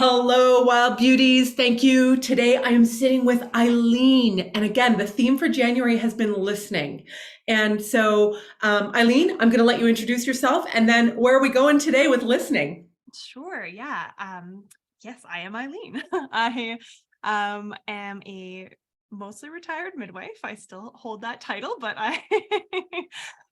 Hello, wild beauties. Thank you. Today I am sitting with Eileen. And again, the theme for January has been listening. And so, Eileen, I'm going to let you introduce yourself. And then where are we going today with listening? Sure, yeah. Yes, I am Eileen. I am a mostly retired midwife. I still hold that title, but I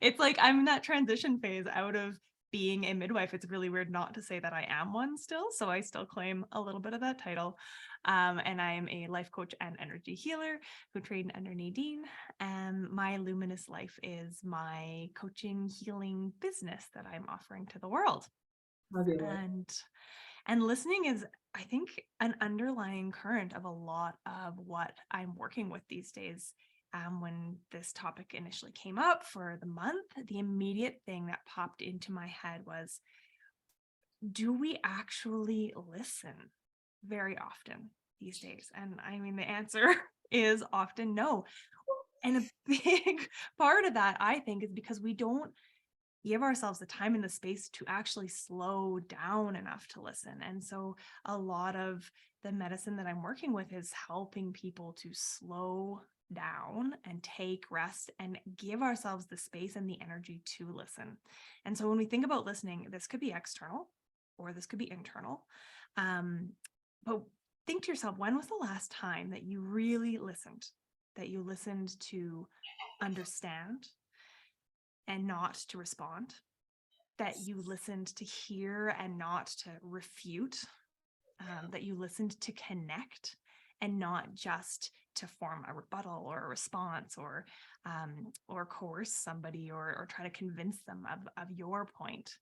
it's like I'm in that transition phase out of being a midwife. It's really weird not to say that I am one still, so I still claim a little bit of that title. And I am a life coach and energy healer who trained under Nadine. And my luminous life is my coaching healing business that I'm offering to the world. Fabulous. And listening is, I think, an underlying current of a lot of what I'm working with these days. When this topic initially came up for the month, the immediate thing that popped into my head was, do we actually listen very often these days? And I mean, the answer is often no. And a big part of that, I think, is because we don't give ourselves the time and the space to actually slow down enough to listen. And so a lot of the medicine that I'm working with is helping people to slow down and take rest and give ourselves the space and the energy to listen. And so when we think about listening, this could be external or this could be internal. But think to yourself, when was the last time that you really listened, that you listened to understand and not to respond, that you listened to hear and not to refute, that you listened to connect and not just to form a rebuttal or a response or coerce somebody or try to convince them of your point.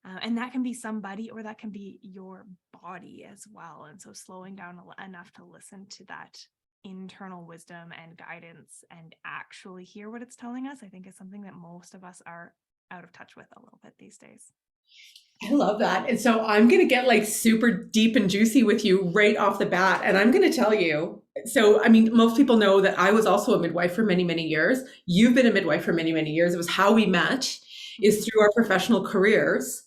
And that can be somebody or that can be your body as well. And so slowing down enough to listen to that internal wisdom and guidance and actually hear what it's telling us, I think is something that most of us are out of touch with a little bit these days. I love that. And so I'm going to get like super deep and juicy with you right off the bat. And I'm going to tell you. So, I mean, most people know that I was also a midwife for many, many years. You've been a midwife for many, many years. It was how we met is Mhm. through our professional careers.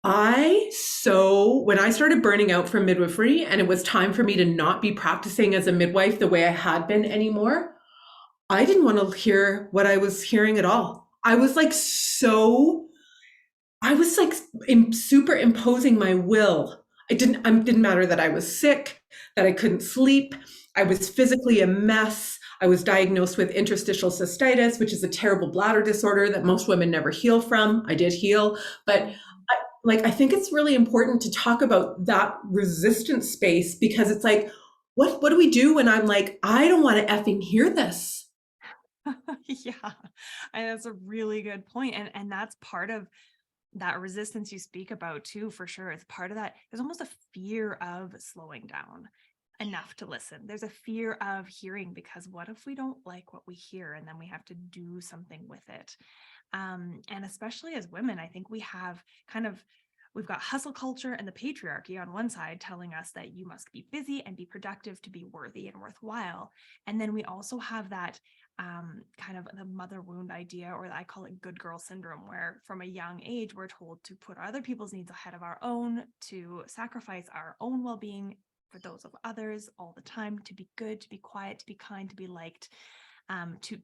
When I started burning out from midwifery and it was time for me to not be practicing as a midwife the way I had been anymore, I didn't want to hear what I was hearing at all. I was like superimposing my will. It didn't matter that I was sick, that I couldn't sleep. I was physically a mess. I was diagnosed with interstitial cystitis, which is a terrible bladder disorder that most women never heal from. I did heal, but I think it's really important to talk about that resistance space because it's like, what do we do when I'm like, I don't want to effing hear this? Yeah, and that's a really good point. And that's part of that resistance you speak about too, for sure. It's part of that. There's almost a fear of slowing down enough to listen. There's a fear of hearing because what if we don't like what we hear and then we have to do something with it? And especially as women, I think we've got hustle culture and the patriarchy on one side telling us that you must be busy and be productive to be worthy and worthwhile. And then we also have that kind of the mother wound idea, or I call it good girl syndrome, where from a young age, we're told to put other people's needs ahead of our own, to sacrifice our own well-being for those of others all the time, to be good, to be quiet, to be kind, to be liked,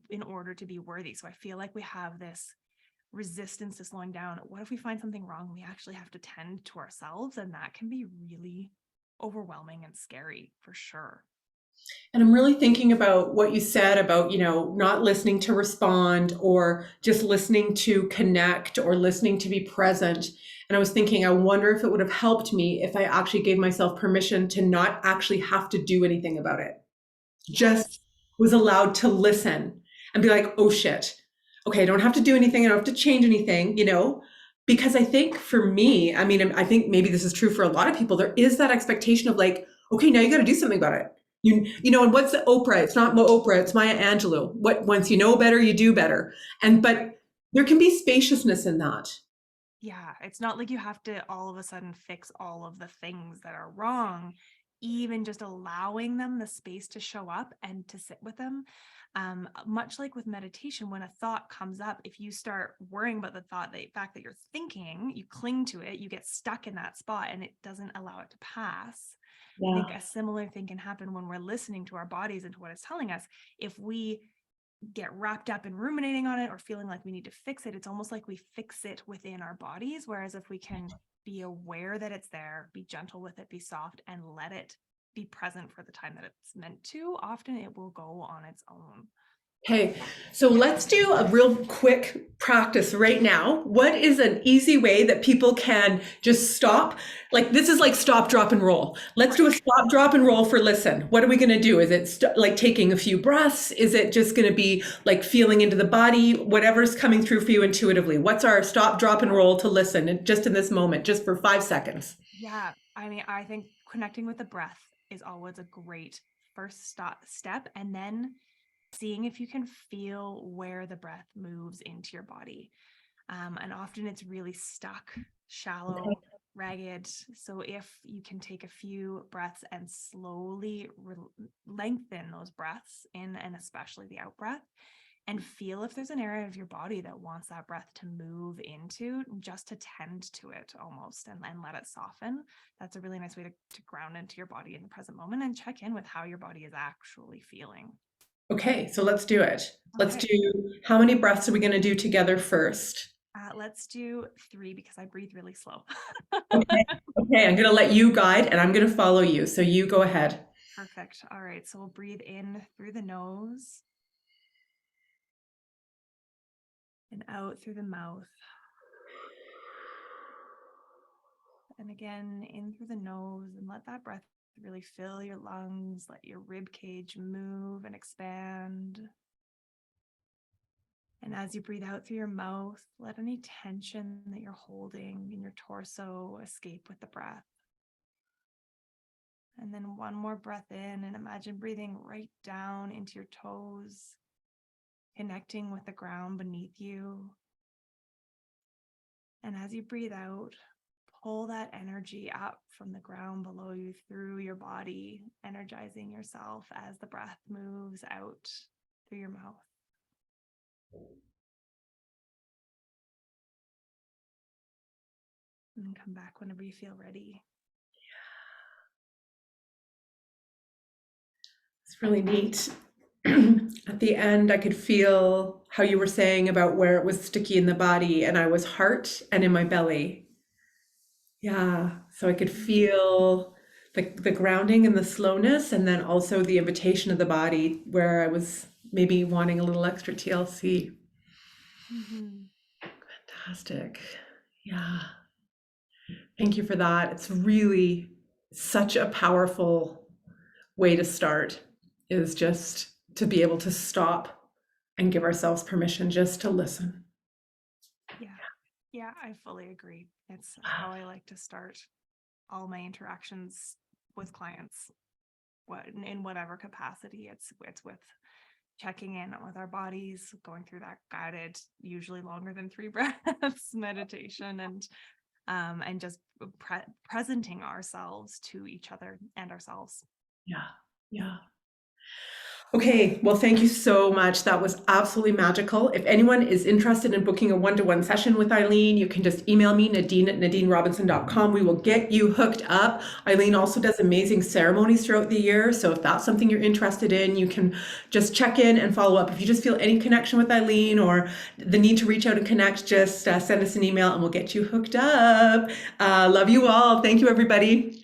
in order to be worthy. So I feel like we have this resistance to slowing down. What if we find something wrong? We actually have to tend to ourselves, and that can be really overwhelming and scary for sure. And I'm really thinking about what you said about, not listening to respond or just listening to connect or listening to be present. And I was thinking, I wonder if it would have helped me if I actually gave myself permission to not actually have to do anything about it. Just Yes. was allowed to listen and be like, oh shit. Okay, I don't have to do anything. I don't have to change anything, because I think for me, I mean, I think maybe this is true for a lot of people. There is that expectation of like, okay, now you got to do something about it. And what's the Oprah? It's not Oprah, it's Maya Angelou. What once you know better, you do better. But there can be spaciousness in that. Yeah, it's not like you have to all of a sudden fix all of the things that are wrong. even just allowing them the space to show up and to sit with them. Much like with meditation, when a thought comes up, if you start worrying about the thought, the fact that you're thinking, you cling to it, you get stuck in that spot and it doesn't allow it to pass. I think Yeah. a similar thing can happen when we're listening to our bodies and to what it's telling us. If we get wrapped up in ruminating on it or feeling like we need to fix it, it's almost like we fix it within our bodies. Whereas if we can be aware that it's there, be gentle with it, be soft, and let it be present for the time that it's meant to, often it will go on its own. Okay, so let's do a real quick practice right now. What is an easy way that people can just stop? Like this is like stop, drop, and roll. Let's do a stop, drop, and roll for listen. What are we going to do? Is it like taking a few breaths? Is it just going to be like feeling into the body? Whatever's coming through for you intuitively. What's our stop, drop, and roll to listen? And just in this moment, just for 5 seconds. Yeah, I mean, I think connecting with the breath is always a great first step. And then seeing if you can feel where the breath moves into your body. And often it's really stuck, shallow, ragged. So if you can take a few breaths and slowly lengthen those breaths in, and especially the out breath, and feel if there's an area of your body that wants that breath to move into, just to tend to it almost and let it soften. That's a really nice way to ground into your body in the present moment and check in with how your body is actually feeling. Okay, so let's do it. Let's Okay. do, how many breaths are we going to do together first? Let's do 3 because I breathe really slow. Okay. Okay, I'm going to let you guide and I'm going to follow you. So you go ahead. Perfect. All right. So we'll breathe in through the nose and out through the mouth. And again, in through the nose, and let that breath really fill your lungs, let your rib cage move and expand. And as you breathe out through your mouth, let any tension that you're holding in your torso escape with the breath. And then one more breath in, and imagine breathing right down into your toes, connecting with the ground beneath you. And as you breathe out, pull that energy up from the ground below you through your body, energizing yourself as the breath moves out through your mouth. And come back whenever you feel ready. It's really neat. At the end, I could feel how you were saying about where it was sticky in the body, and I was heart and in my belly. Yeah, so I could feel the grounding and the slowness, and then also the invitation of the body where I was maybe wanting a little extra TLC. Mm-hmm. Fantastic. Yeah. Thank you for that. It's really such a powerful way to start, is just to be able to stop and give ourselves permission just to listen. Yeah, I fully agree. It's how I like to start all my interactions with clients, in whatever capacity. It's with checking in with our bodies, going through that guided, usually longer than 3 breaths meditation, and just presenting ourselves to each other and ourselves. Yeah. Yeah. Okay, well, thank you so much. That was absolutely magical. If anyone is interested in booking a one-to-one session with Eileen, you can just email me, Nadine@nadinerobinson.com. We will get you hooked up. Eileen also does amazing ceremonies throughout the year. So if that's something you're interested in, you can just check in and follow up. If you just feel any connection with Eileen or the need to reach out and connect, just send us an email and we'll get you hooked up. Love you all. Thank you, everybody.